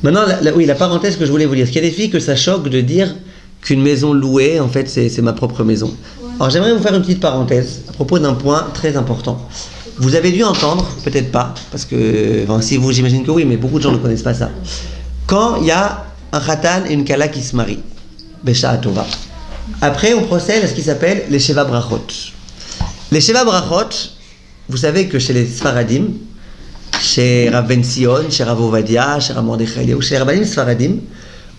Maintenant, la parenthèse que je voulais vous dire. Parce qu'il y a des filles que ça choque de dire qu'une maison louée, en fait, c'est ma propre maison. Alors, j'aimerais vous faire une petite parenthèse à propos d'un point très important. Vous avez dû entendre, peut-être pas, parce que, enfin, si vous, j'imagine que oui, mais beaucoup de gens ne connaissent pas ça. Quand il y a un khatan et une kala qui se marient, Besha Tova. Après, on procède à ce qui s'appelle les Sheva Brachot. Les Sheva Brachot, vous savez que chez les Sfaradim, chez Rav Ben Sion, chez Rav Ovadia, chez Rav Mordechai Eliyahu, chez les Rabbanim Sfaradim,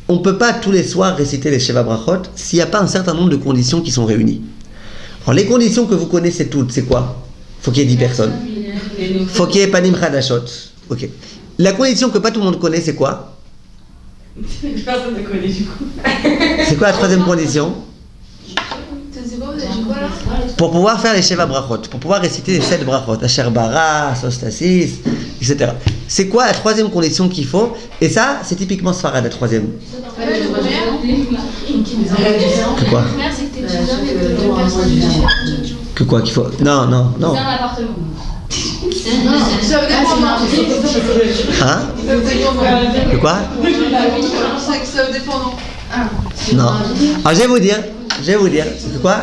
on ne peut pas tous les soirs réciter les Sheva Brachot s'il n'y a pas un certain nombre de conditions qui sont réunies. Alors les conditions que vous connaissez toutes, c'est quoi? Faut qu'il y ait 10 personnes. Faut qu'il y ait Panim Chadashot. Ok. La condition que pas tout le monde connaît, c'est quoi? Personne ne connaît du coup. C'est quoi la troisième condition? C'est quoi, vous avez dit quoi là? Pour pouvoir faire les Sheva Brachot, pour pouvoir réciter les 7 Brachot, Asher Bara, Sostasis, etc. C'est quoi la troisième condition qu'il faut? Et ça, c'est typiquement Sfarad, la troisième. Que quoi? La première, c'est que t'es déjà avec deux personnes différentes. Que quoi qu'il faut? Non. C'est un appartement. Ça veut dépendre. Hein? Que quoi? C'est que ça dépendant. Non. Alors je vais vous dire. C'est quoi?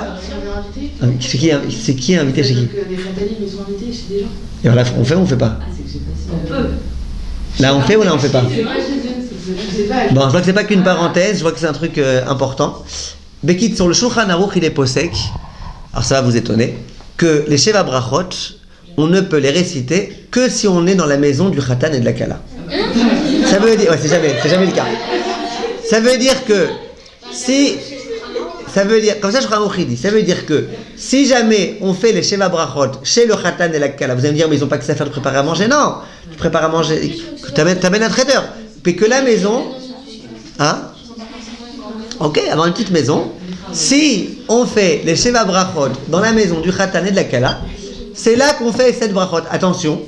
C'est qui est invité chez qui? Les Khatalim, ils sont invités chez des gens. Et alors là, on fait ou on fait pas? On peut. Là on fait ou là on fait pas? Je sais pas. Bon, je vois que c'est pas qu'une parenthèse, je vois que c'est un truc important. Bekit, sur le Shulchan Aruch, il est posek, alors ça va vous étonner, que les Sheva Brachot, on ne peut les réciter que si on est dans la maison du Khatan et de la Kala. Ça veut dire, ouais, c'est jamais le cas. Ça veut dire que si, comme ça je crois au dit, ça veut dire que si jamais on fait les Sheva Brachot chez le Khatan et la Kala, vous allez me dire mais ils n'ont pas que ça à faire de préparer à manger, non, tu prépares à manger, t'amènes un traiteur, puis que la maison, hein, ok, avoir une petite maison, si on fait les Sheva Brachot dans la maison du Khatan et de la Kala, c'est là qu'on fait cette brachot. Attention,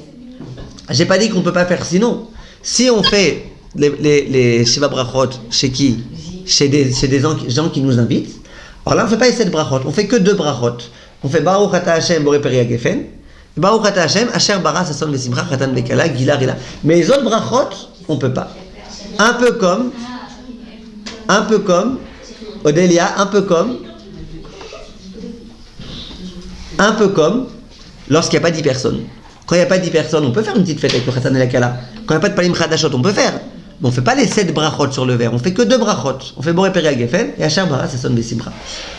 j'ai pas dit qu'on peut pas faire sinon. Si on fait les Sheva Brachot chez qui? Chez des gens qui nous invitent. Alors là, on fait pas les 7 brachot, on fait que 2 brachot. On fait Baruch Ata Hashem Borei Peri Hagefen, Baruch Ata Hashem Asher Bara Sasson Vesimcha Khatan Bekala Gila Rila. Mais les autres brachot, on peut pas. Un peu comme Odélia, un peu comme lorsqu'il n'y a pas 10 personnes. Quand il n'y a pas 10 personnes, on peut faire une petite fête avec le Khatan et la Kala. Quand il n'y a pas de Palim Chadashot, on peut faire. Mais on ne fait pas les 7 brachot sur le verre. On fait que 2 brachot. On fait Borei Peri Hagefen et Asher Bara Sasson Vesimcha.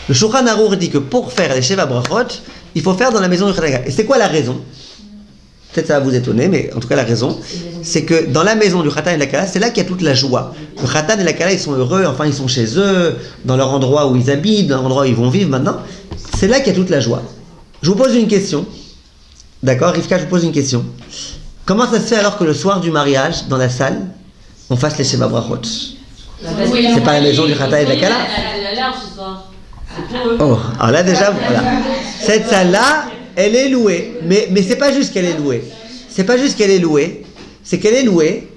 Le Shulchan Aruch dit que pour faire les Sheva Brachot, il faut faire dans la maison du Khatan et la Kala. Et c'est quoi la raison? Peut-être ça va vous étonner, mais en tout cas la raison, c'est que dans la maison du Khatan et de la Kala, c'est là qu'il y a toute la joie. Le Khatan et la Kala, ils sont heureux, enfin ils sont chez eux, dans leur endroit où ils habitent, dans l'endroit où ils vont vivre maintenant. C'est là qu'il y a toute la joie. Je vous pose une question. D'accord, Rivka, je vous pose une question. Comment ça se fait alors que le soir du mariage, dans la salle, on fasse les Sheva Brachot? C'est pas la maison du Khatan et de la Kala? Oh, alors là déjà, voilà. Cette salle-là, elle est louée. Mais c'est pas juste qu'elle est louée. C'est qu'elle est louée.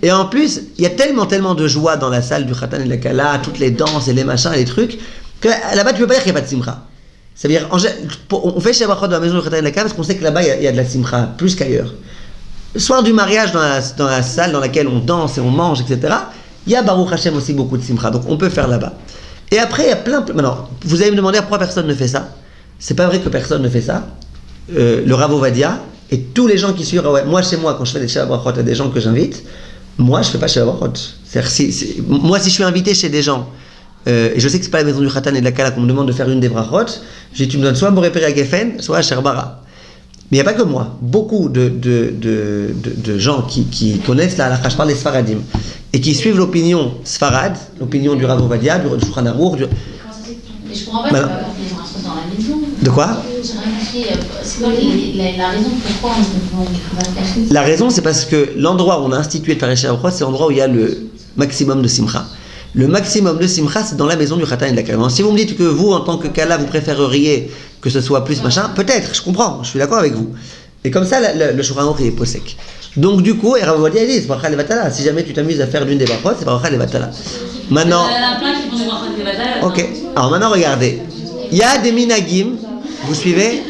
Et en plus, il y a tellement de joie dans la salle du Khatan et de la Kala, toutes les danses et les machins et les trucs, que là-bas, tu peux pas dire qu'il n'y a pas de simcha. Ça veut dire, on fait Sheva Brachot dans la maison du Khatan et de la Kala parce qu'on sait que là-bas, il y a de la simcha, plus qu'ailleurs. Le soir du mariage, dans la salle dans laquelle on danse et on mange, etc., il y a Baruch Hashem aussi beaucoup de simcha. Donc on peut faire là-bas. Et après, il y a plein... Maintenant, vous allez me demander pourquoi personne ne fait ça. C'est pas vrai que personne ne fait ça. Le Rav Ovadia et tous les gens qui suivent, moi chez moi, quand je fais des Sheva Brachot à des gens que j'invite, moi je fais pas Sheva Brachot. Moi si je suis invité chez des gens, et je sais que c'est pas la maison du Khatan et de la Kala qu'on me demande de faire une des brachot, je dis tu me donnes soit Borei Peri Hagefen, soit Asher Bara. Mais il n'y a pas que moi, beaucoup de gens qui connaissent la halakha, je parle des Sfaradim, et qui suivent l'opinion Sfarad, l'opinion du Rav Ovadia, du Shulchan Aruch. Mais je comprends pas, c'est pas faire les brachot dans la maison. De quoi? C'est quoi la raison pourquoi on va se cacher? La raison, c'est parce que l'endroit où on a institué de faire les Sheva Brachot, c'est l'endroit où il y a le maximum de simcha. Le maximum de simcha, c'est dans la maison du Khatan et de la Kala. Si vous me dites que vous, en tant que Kala, vous préféreriez que ce soit plus machin, peut-être, je comprends, je suis d'accord avec vous. Et comme ça, le Shulchan Aruch est posek. Donc du coup, Rav Ovadia dit, c'est bracha levatala. Si jamais tu t'amuses à faire l'une des brachot, c'est bracha levatala. Maintenant, ok. Alors maintenant, regardez. Il y a des minagim. Vous suivez?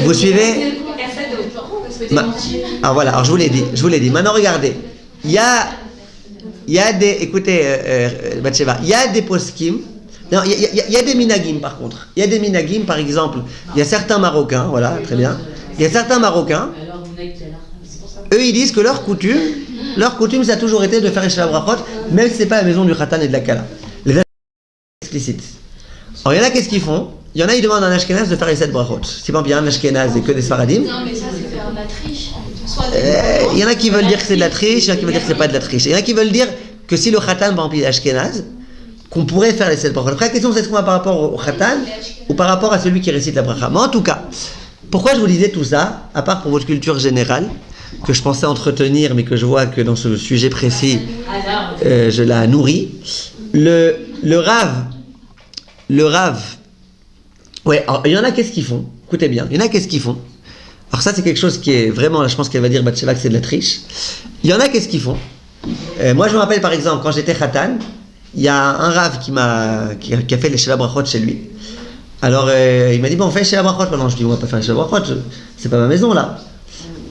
Vous suivez? Alors voilà. Alors je vous l'ai dit. Maintenant, regardez. Il y a des. Écoutez, Batsheva. Il y a des poskim. Non, il y a des minagim par contre. Il y a des minagim, par exemple. Il y a certains Marocains, voilà, très bien. Il y a certains Marocains. Eux, ils disent que leur coutume, ça a toujours été de faire les Sheva Brachot, même si c'est pas la maison du Khatan et de la Kala. Les explicites. Alors, il y en a, qu'est-ce qu'ils font? Il y en a, ils demandent à un Ashkenaz de faire les 7 Brachot. Si par exemple, il y a un Ashkenaz et que des Sfaradim. Non, mais ça, c'est faire de la triche. Il y en a qui veulent dire que c'est de la triche, il y en a qui veulent dire que c'est pas de la triche. Il y en a qui veulent dire que si le khatan, par exemple, il est ashkénaze, qu'on pourrait faire les 7 brachot. Après, la question, c'est est-ce qu'on va par rapport au khatan ou par rapport à celui qui récite la bracha. Mais en tout cas, pourquoi je vous disais tout ça, à part pour votre culture générale, que je pensais entretenir, mais que je vois que dans ce sujet précis, je la nourris. Le Rav, ouais, alors, il y en a qu'est-ce qu'ils font? Écoutez bien, il y en a qu'est-ce qu'ils font? Alors ça, c'est quelque chose qui est vraiment, je pense qu'elle va dire Bathsheba que c'est de la triche. Il y en a qu'est-ce qu'ils font? Moi, je me rappelle par exemple, quand j'étais khatan, il y a un Rav qui a fait les Sheva Brachot chez lui. Alors, il m'a dit, bon, on fait Sheva Brachot. Non, je dis, on va pas faire les Sheva Brachot, c'est pas ma maison là.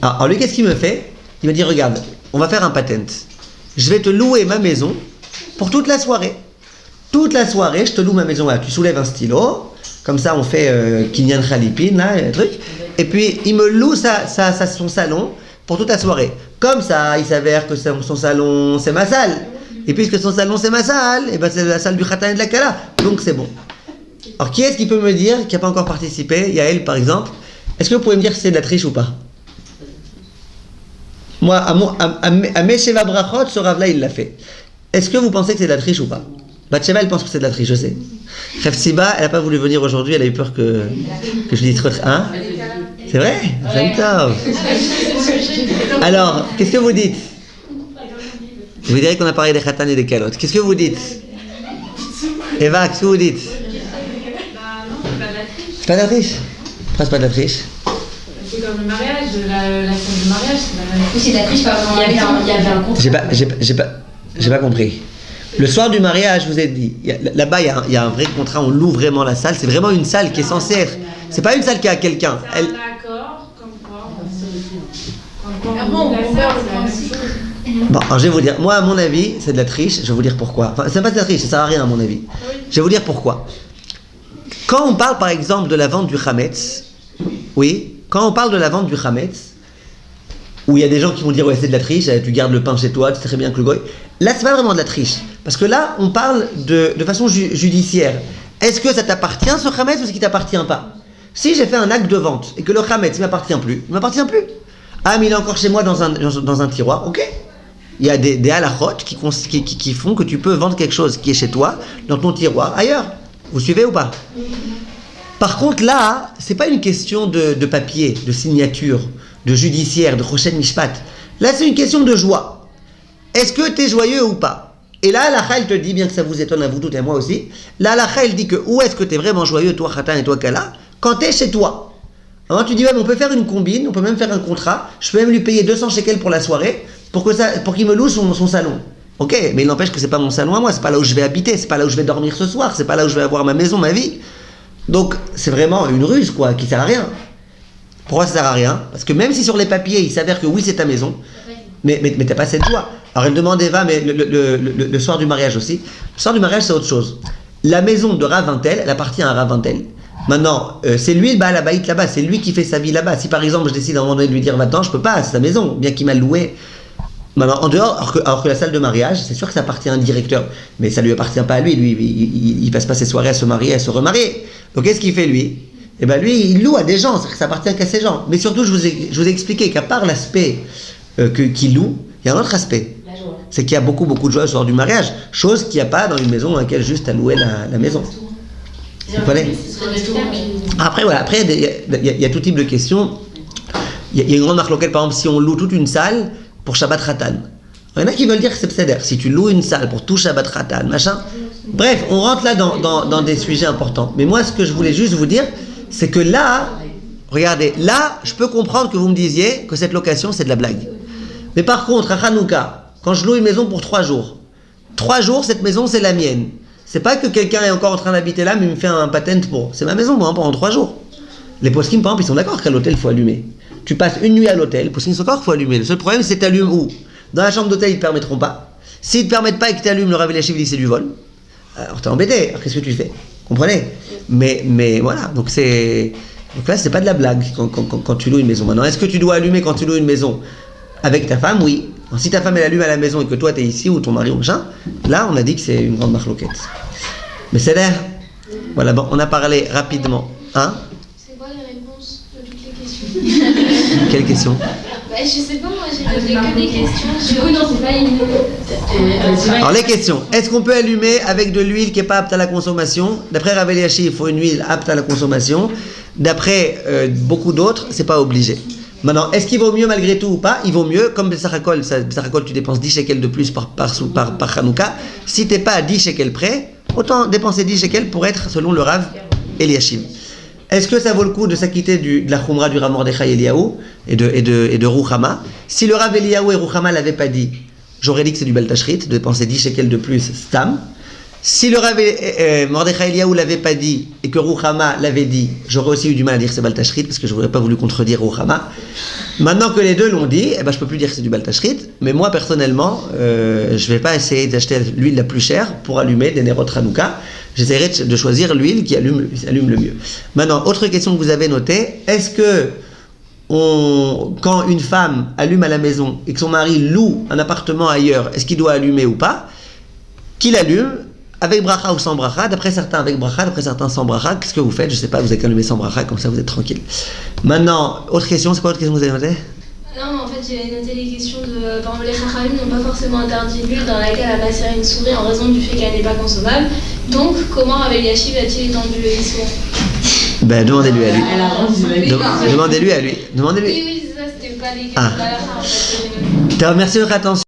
Alors lui, qu'est-ce qu'il me fait? Il me dit, regarde, on va faire un patent. Je vais te louer ma maison pour toute la soirée. Toute la soirée, je te loue ma maison. Là. Tu soulèves un stylo, comme ça on fait Kinyan Khalipin, là, un truc. Et puis, il me loue son salon pour toute la soirée. Comme ça, il s'avère que son salon, c'est ma salle. Et puisque son salon, c'est ma salle, et ben c'est la salle du Khatan et de la Kala. Donc, c'est bon. Alors, qui est-ce qui peut me dire, qui n'a pas encore participé? Yael, par exemple. Est-ce que vous pouvez me dire si c'est de la triche ou pas? Moi, à mes Sheva Brachot, ce Rav-là, il l'a fait. Est-ce que vous pensez que c'est de la triche ou pas? Bathsheba, elle pense que c'est de la triche, je sais. Khefsiba, elle n'a pas voulu venir aujourd'hui, elle a eu peur que je dise trop... Hein? C'est vrai? C'est top. Alors, qu'est-ce que vous dites? Vous direz qu'on a parlé des khatan et des calottes. Qu'est-ce que vous dites? Eva, qu'est-ce que vous dites? C'est pas de la triche. Pourquoi c'est pas de la triche? C'est comme le mariage, la scène du mariage, c'est la même chose. C'est de la triche, par exemple, il y avait un contrat. J'ai pas compris. Le soir du mariage, je vous ai dit, là-bas il y a un vrai contrat, on loue vraiment la salle, c'est vraiment une salle qui est censée être. C'est pas une salle qui a quelqu'un. C'est un accord, comme quoi on loue la salle, c'est la même chose. Bon, alors je vais vous dire, moi à mon avis, c'est de la triche, je vais vous dire pourquoi. Enfin, c'est pas de la triche, ça sert à rien à mon avis. Je vais vous dire pourquoi. Quand on parle par exemple de la vente du Hametz, oui, quand on parle de la vente du Hametz, où il y a des gens qui vont dire ouais c'est de la triche, tu gardes le pain chez toi, tu sais très bien que le goy. Là c'est pas vraiment de la triche, parce que là on parle de façon judiciaire. Est-ce que ça t'appartient ce Hametz ou est-ce qu'il t'appartient pas? Si j'ai fait un acte de vente et que le Hametz il m'appartient plus. Ah mais il est encore chez moi dans un tiroir, ok. Il y a des halachot qui font que tu peux vendre quelque chose qui est chez toi dans ton tiroir ailleurs. Vous suivez ou pas? Par contre là, c'est pas une question de papier, de signature, de judiciaire, de Choshen Mishpat. Là, c'est une question de joie. Est-ce que tu es joyeux ou pas? Et là, l'Alacha, elle te dit, bien que ça vous étonne à vous toutes et à moi aussi, l'Alacha, elle dit que où est-ce que tu es vraiment joyeux, toi Khatan et toi Kala, quand tu es chez toi. Alors, tu dis, ouais, mais on peut faire une combine, on peut même faire un contrat, je peux même lui payer 200 shekels pour la soirée, pour qu'il me loue son salon. Ok, mais il n'empêche que c'est pas mon salon à moi, c'est pas là où je vais habiter, c'est pas là où je vais dormir ce soir, c'est pas là où je vais avoir ma maison, ma vie. Donc, c'est vraiment une ruse, quoi, qui sert à rien. Pourquoi ça sert à rien? Parce que même si sur les papiers il s'avère que oui c'est ta maison, mais t'as pas cette joie. Alors elle demande Eva, mais le soir du mariage aussi. Le soir du mariage c'est autre chose. La maison de Rav Vintel, elle appartient à Rav Vintel. Maintenant, c'est lui le Baal Habayit là-bas, c'est lui qui fait sa vie là-bas. Si par exemple je décide à un moment donné de lui dire maintenant je peux pas, c'est sa maison, bien qu'il m'a loué. Maintenant, en dehors, alors que la salle de mariage, c'est sûr que ça appartient à un directeur, mais ça lui appartient pas à lui. Lui, il passe pas ses soirées à se marier, à se remarier. Donc qu'est-ce qu'il fait lui? Eh bien lui, il loue à des gens, c'est-à-dire que ça appartient qu'à ces gens. Mais surtout, je vous ai expliqué qu'à part l'aspect qu'il loue, il y a un autre aspect. C'est qu'il y a beaucoup de joie au soir du mariage, chose qu'il n'y a pas dans une maison dans laquelle juste à louer la maison. Vous comprenez? Après, voilà, après il y a tout type de questions. Il y a une grande marque locale, par exemple, si on loue toute une salle pour Shabbat Khatan. Il y en a qui veulent dire que c'est pséder. Si tu loues une salle pour tout Shabbat Khatan, machin. Bref, on rentre là dans des sujets importants. Mais moi, ce que je voulais juste vous dire, c'est que là, regardez, là, je peux comprendre que vous me disiez que cette location, c'est de la blague. Mais par contre, à Hanouka, quand je loue une maison pour 3 jours, 3 jours, cette maison, c'est la mienne. C'est pas que quelqu'un est encore en train d'habiter là, mais il me fait un patent pour. C'est ma maison, moi, pendant 3 jours. Les poskim, par exemple, ils sont d'accord qu'à l'hôtel, il faut allumer. Tu passes une nuit à l'hôtel, les poskim sont d'accord qu'il faut allumer. Le seul problème, c'est t'allumes où? Dans la chambre d'hôtel, ils ne te permettront pas. S'ils ne te permettent pas et que tu allumes, le Rav Eliashiv dit c'est du vol. Alors t'es embêté, alors qu'est-ce que tu fais? Comprenez? Mais voilà, donc là c'est pas de la blague quand tu loues une maison. Maintenant, est-ce que tu dois allumer quand tu loues une maison avec ta femme? Oui. Alors, si ta femme elle allume à la maison et que toi tu es ici ou ton mari ou machin, là on a dit que c'est une grande marloquette. Mais c'est l'air. Voilà, bon, on a parlé rapidement. Hein? C'est quoi les réponses de toutes les questions? Quelle question? Bah, je sais pas, moi j'ai posé que des questions. Du coup, non, c'est pas une. Alors les questions. Est-ce qu'on peut allumer avec de l'huile qui n'est pas apte à la consommation? D'après Rav Eliachiv, il faut une huile apte à la consommation. D'après beaucoup d'autres, c'est pas obligé. Maintenant, est-ce qu'il vaut mieux malgré tout ou pas? Il vaut mieux, comme Bessaracol, tu dépenses 10 shekels de plus par Hanouka. Si t'es pas à 10 shekels près, autant dépenser 10 shekels pour être selon le Rav Eliachiv. Est-ce que ça vaut le coup de s'acquitter de la Khumra du Rav Mordechai Eliyahu et de Ruchama? Si le Rav Eliyahu et Ruchama l'avaient pas dit, j'aurais dit que c'est du Baltashrit, de dépenser 10 shekels de plus, stam. Si le Rav Mordechai Eliyahu l'avait pas dit et que Ruchama l'avait dit, j'aurais aussi eu du mal à dire que c'est Baltashrit parce que je n'aurais pas voulu contredire Ruchama. Maintenant que les deux l'ont dit, eh ben, je peux plus dire que c'est du Baltashrit, mais moi personnellement, je vais pas essayer d'acheter l'huile la plus chère pour allumer des Nerot Hanouka. J'essaierai de choisir l'huile qui allume le mieux. Maintenant, autre question que vous avez notée, est-ce que quand une femme allume à la maison et que son mari loue un appartement ailleurs, est-ce qu'il doit allumer ou pas? Qu'il allume avec bracha ou sans bracha, d'après certains avec bracha, d'après certains sans bracha. Qu'est-ce que vous faites? Je sais pas, vous avez qu'à allumer sans bracha, comme ça vous êtes tranquille. Maintenant, autre question, c'est quoi l'autre question que vous avez notée? Non, en fait, j'ai noté les questions de. Par exemple, les Chachamim n'ont pas forcément interdit l'huile dans laquelle a macéré une souris en raison du fait qu'elle n'est pas consommable. Donc, comment Rav Eliachiv a-t-il étendu le Issour? Ben, demandez-lui à lui. Demandez-lui à lui. Demandez-lui. Oui, ça, c'était pas les questions de la fin, en fait. Merci de votre attention.